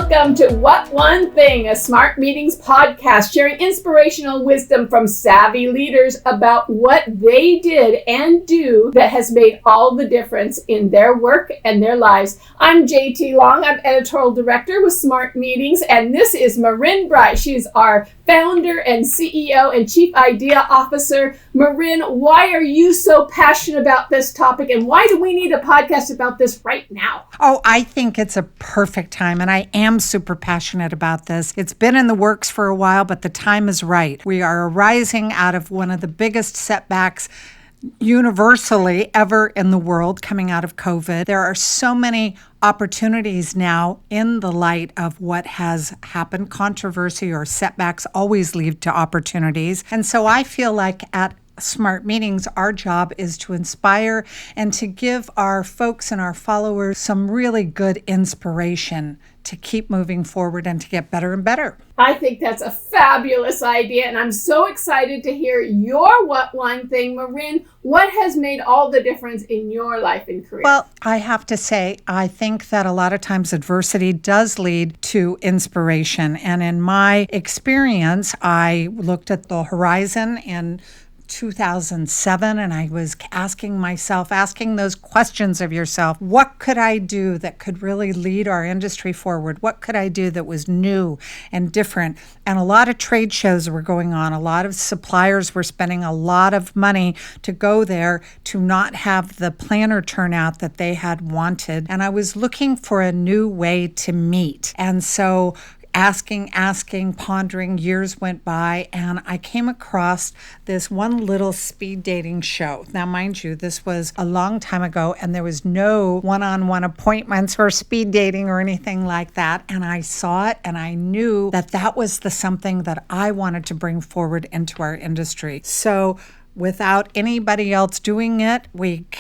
Welcome to What One Thing, a Smart Meetings podcast sharing inspirational wisdom from savvy leaders about what they did and do that has made all the difference in their work and their lives. I'm JT Long. I'm editorial director with Smart Meetings, and this is Marin Bright. She's our founder and CEO and Chief Idea Officer. Marin, why are you so passionate about this topic, and why do we need a podcast about this right now? Oh, I think it's a perfect time, and I am super passionate about this. It's been in the works for a while, but the time is right. We are arising out of one of the biggest setbacks universally ever in the world coming out of COVID. There are so many opportunities now in the light of what has happened. Controversy or setbacks always lead to opportunities. And so I feel like at Smart Meetings, our job is to inspire and to give our folks and our followers some really good inspiration to keep moving forward and to get better and better. I think that's a fabulous idea, and I'm so excited to hear your What One Thing. Marin, what has made all the difference in your life and career? Well, I have to say, I think that a lot of times adversity does lead to inspiration. And in my experience, I looked at the horizon in 2007, and I was asking those questions of yourself. What could I do that could really lead our industry forward? What could I do that was new and different? And a lot of trade shows were going on. A lot of suppliers were spending a lot of money to go there to not have the planner turnout that they had wanted. And I was looking for a new way to meet. And so asking, pondering, years went by, and I came across this one little speed dating show. Now, mind you, this was a long time ago, and there was no one-on-one appointments or speed dating or anything like that. And I saw it, and I knew that that was the something that I wanted to bring forward into our industry. So without anybody else doing it,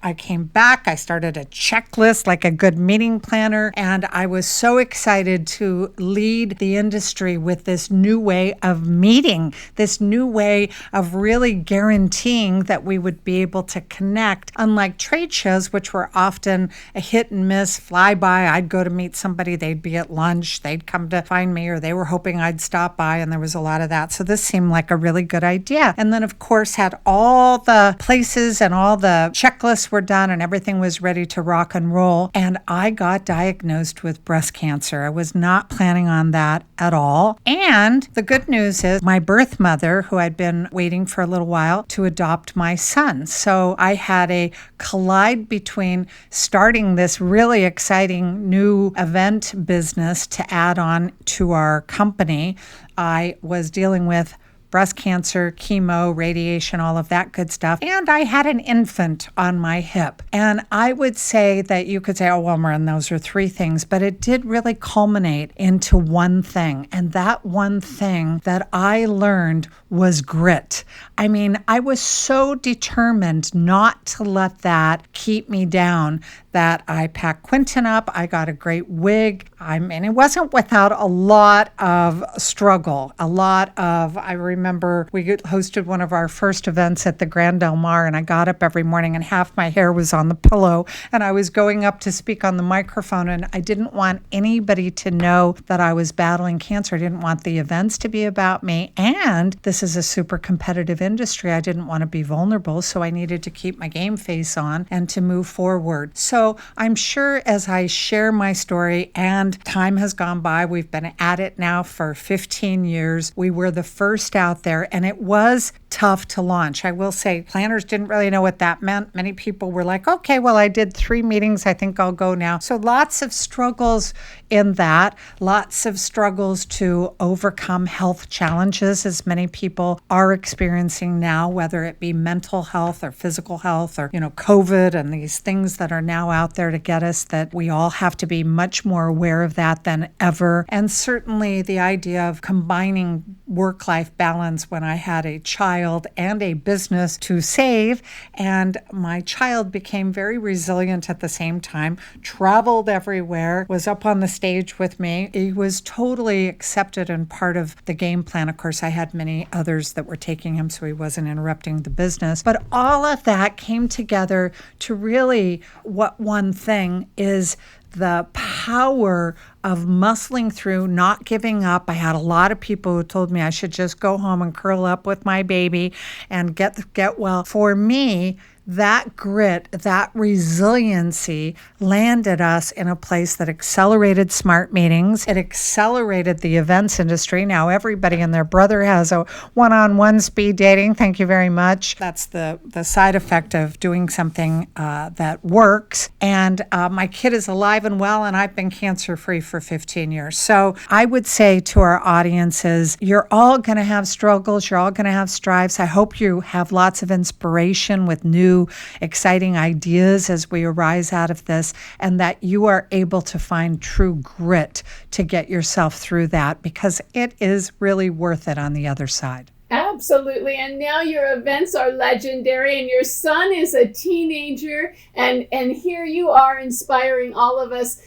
I came back, I started a checklist like a good meeting planner, and I was so excited to lead the industry with this new way of meeting, this new way of really guaranteeing that we would be able to connect. Unlike trade shows, which were often a hit and miss, flyby. I'd go to meet somebody, they'd be at lunch, they'd come to find me, or they were hoping I'd stop by, and there was a lot of that. So this seemed like a really good idea. And then, of course, had all the places and all the checklists were done and everything was ready to rock and roll. And I got diagnosed with breast cancer. I was not planning on that at all. And the good news is my birth mother, who I'd been waiting for a little while to adopt my son. So I had a collide between starting this really exciting new event business to add on to our company. I was dealing with breast cancer, chemo, radiation, all of that good stuff. And I had an infant on my hip. And I would say that you could say, oh, well, Marin, those are three things, but it did really culminate into one thing. And that one thing that I learned was grit. I mean, I was so determined not to let that keep me down that I packed Quentin up. I got a great wig. It wasn't without a lot of struggle, I remember we hosted one of our first events at the Grand Del Mar, and I got up every morning and half my hair was on the pillow, and I was going up to speak on the microphone, and I didn't want anybody to know that I was battling cancer. I didn't want the events to be about me, and this is a super competitive industry. I didn't want to be vulnerable, so I needed to keep my game face on and to move forward. So I'm sure as I share my story, and time has gone by, we've been at it now for 15 years. We were the first out there, and it was tough to launch. I will say planners didn't really know what that meant. Many people were like, okay, well, I did 3 meetings. I think I'll go now. So lots of struggles in that, lots of struggles to overcome health challenges, as many people are experiencing now, whether it be mental health or physical health or, COVID and these things that are now out there to get us, that we all have to be much more aware of that than ever. And certainly the idea of combining work-life balance when I had a child and a business to save, and my child became very resilient at the same time, traveled everywhere, was up on the stage with me. He was totally accepted and part of the game plan. Of course, I had many others that were taking him, so he wasn't interrupting the business. But all of that came together to really, what one thing is the power of muscling through, not giving up. I had a lot of people who told me I should just go home and curl up with my baby and get well. For me, that grit, that resiliency landed us in a place that accelerated smart meetings. It accelerated the events industry. Now everybody and their brother has a one-on-one speed dating. Thank you very much. That's the side effect of doing something that works. And my kid is alive and well, and I've been cancer-free for 15 years. So I would say to our audiences, you're all going to have struggles. You're all going to have strives. I hope you have lots of inspiration with new exciting ideas as we arise out of this, and that you are able to find true grit to get yourself through that, because it is really worth it on the other side. Absolutely. And now your events are legendary, and your son is a teenager, and here you are inspiring all of us.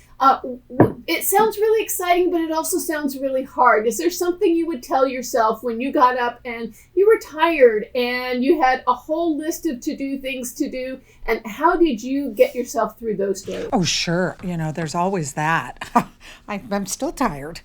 It sounds really exciting, but it also sounds really hard. Is there something you would tell yourself when you got up and you were tired and you had a whole list of to-do things to do? And how did you get yourself through those days? Oh, sure. There's always that. I'm still tired.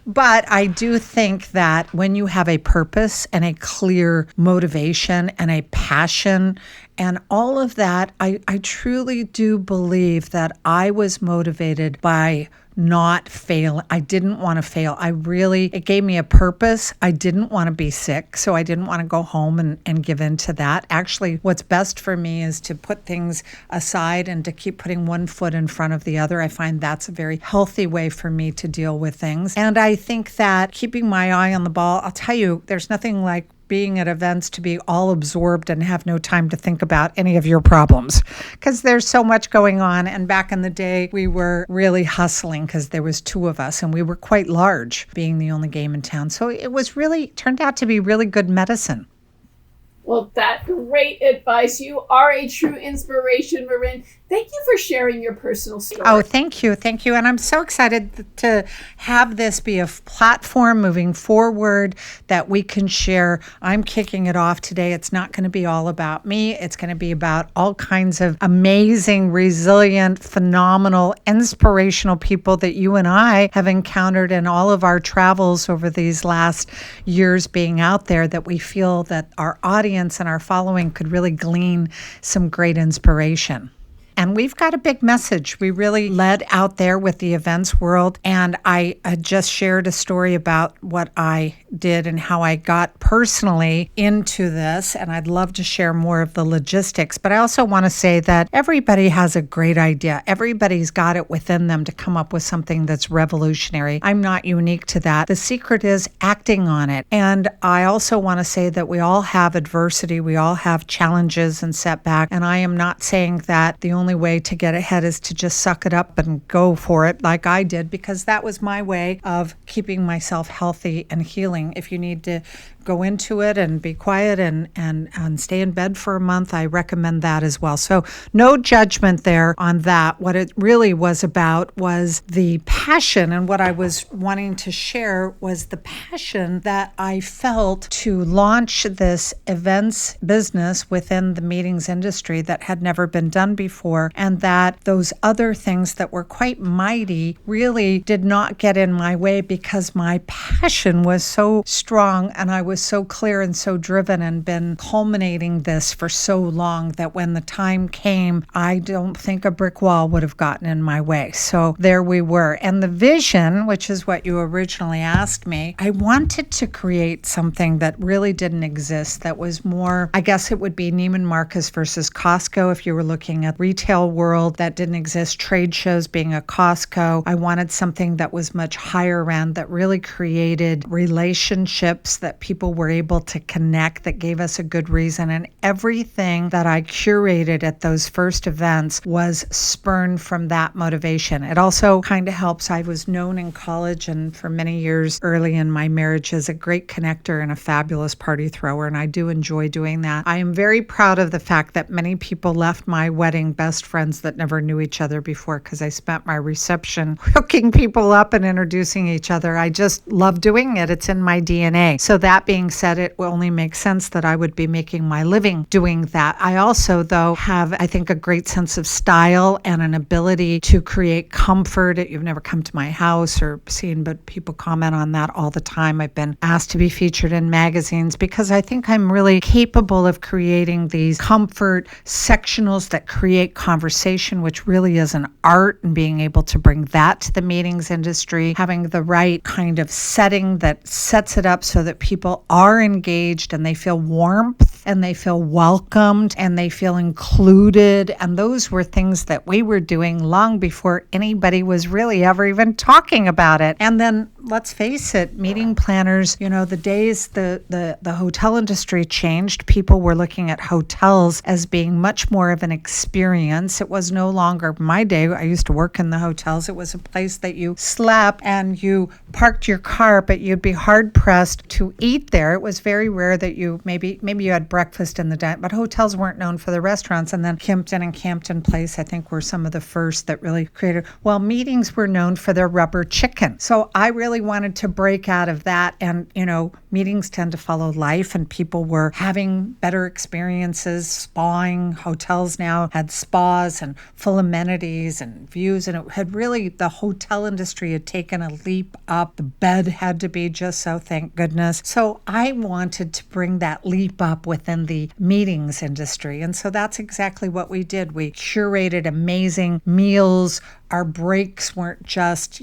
But I do think that when you have a purpose and a clear motivation and a passion and all of that, I truly do believe that I was motivated by not fail. I didn't want to fail. It gave me a purpose. I didn't want to be sick, so I didn't want to go home and give in to that. Actually, what's best for me is to put things aside and to keep putting one foot in front of the other. I find that's a very healthy way for me to deal with things. And I think that keeping my eye on the ball, I'll tell you, there's nothing like being at events to be all absorbed and have no time to think about any of your problems, because there's so much going on. And back in the day, we were really hustling because there was two of us and we were quite large, being the only game in town. So it turned out to be really good medicine. Well, that's great advice. You are a true inspiration, Marin. Thank you for sharing your personal story. Oh, thank you. Thank you. And I'm so excited to have this be a platform moving forward that we can share. I'm kicking it off today. It's not going to be all about me. It's going to be about all kinds of amazing, resilient, phenomenal, inspirational people that you and I have encountered in all of our travels over these last years being out there, that we feel that our audience and our following could really glean some great inspiration. And we've got a big message. We really led out there with the events world. And I just shared a story about what I did and how I got personally into this. And I'd love to share more of the logistics. But I also want to say that everybody has a great idea. Everybody's got it within them to come up with something that's revolutionary. I'm not unique to that. The secret is acting on it. And I also want to say that we all have adversity. We all have challenges and setbacks. And I am not saying that the only way to get ahead is to just suck it up and go for it like I did, because that was my way of keeping myself healthy and healing. If you need to go into it and be quiet and stay in bed for a month, I recommend that as well. So no judgment there on that. What it really was about was the passion, and what I was wanting to share was the passion that I felt to launch this events business within the meetings industry that had never been done before, and that those other things that were quite mighty really did not get in my way, because my passion was so strong and I was so clear and so driven and been culminating this for so long that when the time came, I don't think a brick wall would have gotten in my way. So there we were. And the vision, which is what you originally asked me, I wanted to create something that really didn't exist, that was more, I guess it would be Neiman Marcus versus Costco if you were looking at retail world. That didn't exist. Trade shows being a Costco. I wanted something that was much higher end, that really created relationships, that people were able to connect, that gave us a good reason. And everything that I curated at those first events was spurned from that motivation. It also kind of helps. I was known in college and for many years early in my marriage as a great connector and a fabulous party thrower, and I do enjoy doing that. I am very proud of the fact that many people left my wedding best friends that never knew each other before, because I spent my reception hooking people up and introducing each other. I just love doing it. It's in my DNA. So that being said, it only makes sense that I would be making my living doing that. I also, though, have, I think, a great sense of style and an ability to create comfort. You've never come to my house or seen, but people comment on that all the time. I've been asked to be featured in magazines because I think I'm really capable of creating these comfort sectionals that create conversation, which really is an art, and being able to bring that to the meetings industry, having the right kind of setting that sets it up so that people are engaged and they feel warmth and they feel welcomed and they feel included. And those were things that we were doing long before anybody was really ever even talking about it. And then let's face it, meeting planners, the days the hotel industry changed, people were looking at hotels as being much more of an experience. It was no longer my day. I used to work in the hotels. It was a place that you slept and you parked your car, but you'd be hard pressed to eat there. It was very rare that you maybe you had breakfast in the diner, but hotels weren't known for the restaurants. And then Kimpton and Campton Place, I think, were some of the first that really created. Well, meetings were known for their rubber chicken. So I really wanted to break out of that. And, meetings tend to follow life, and people were having better experiences, spawing. Hotels now had spas and full amenities and views. And it had really, the hotel industry had taken a leap up. The bed had to be just so, thank goodness. So I wanted to bring that leap up within the meetings industry. And so that's exactly what we did. We curated amazing meals. Our breaks weren't just,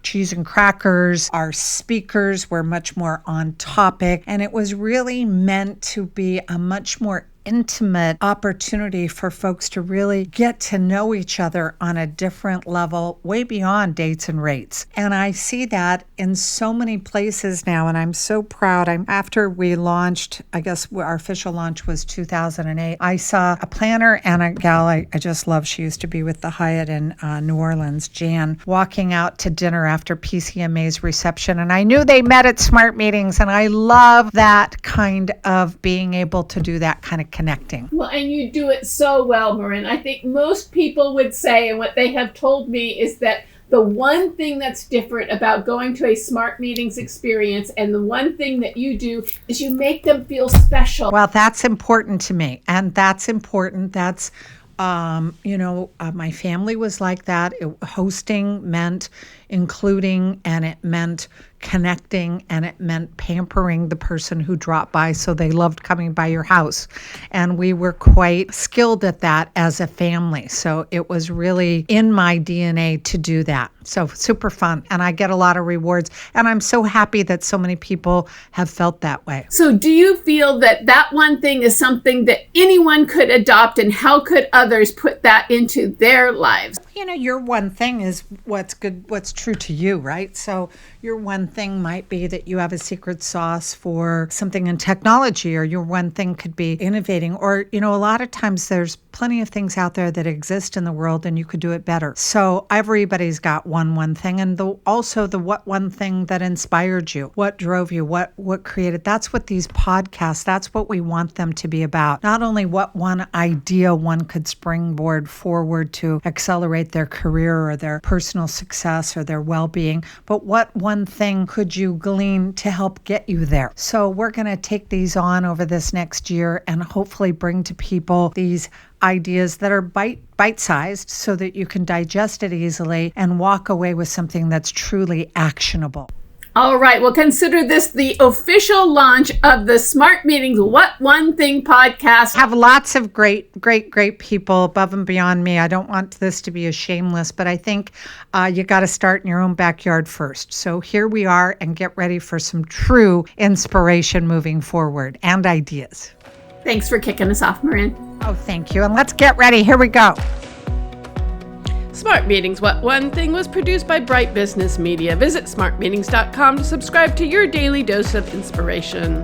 cheese and crackers. Our speakers were much more on topic. And it was really meant to be a much more intimate opportunity for folks to really get to know each other on a different level, way beyond dates and rates. And I see that in so many places now, and I'm so proud. After we launched, I guess our official launch was 2008, I saw a planner and a gal I just love. She used to be with the Hyatt in New Orleans, Jan, walking out to dinner after PCMA's reception. And I knew they met at Smart Meetings, and I love that kind of being able to do that kind of connecting. Well, and you do it so well, Marin. I think most people would say, and what they have told me is that the one thing that's different about going to a Smart Meetings experience, and the one thing that you do, is you make them feel special. Well, that's important to me. And that's important. That's my family was like that. Hosting meant including, and it meant connecting, and it meant pampering the person who dropped by so they loved coming by your house. And we were quite skilled at that as a family. So it was really in my DNA to do that. So super fun. And I get a lot of rewards. And I'm so happy that so many people have felt that way. So do you feel that that one thing is something that anyone could adopt, and how could others put that into their lives? Your one thing is what's good, what's true to you, right? So your one thing might be that you have a secret sauce for something in technology, or your one thing could be innovating, or, a lot of times there's plenty of things out there that exist in the world and you could do it better. So everybody's got one thing, and also the what one thing that inspired you, what drove you, what created. That's what these podcasts, that's what we want them to be about. Not only what one idea one could springboard forward to accelerate their career or their personal success or their well-being, but what one thing could you glean to help get you there? So we're going to take these on over this next year and hopefully bring to people these ideas that are bite-sized so that you can digest it easily and walk away with something that's truly actionable. All right. Well, consider this the official launch of the Smart Meetings What One Thing podcast. Have lots of great people above and beyond me. I don't want this to be a shameless, but I think you got to start in your own backyard first. So here we are, and get ready for some true inspiration moving forward and ideas. Thanks for kicking us off, Marin. Oh, thank you. And let's get ready. Here we go. Smart Meetings What One Thing was produced by Bright Business Media. Visit smartmeetings.com to subscribe to your daily dose of inspiration.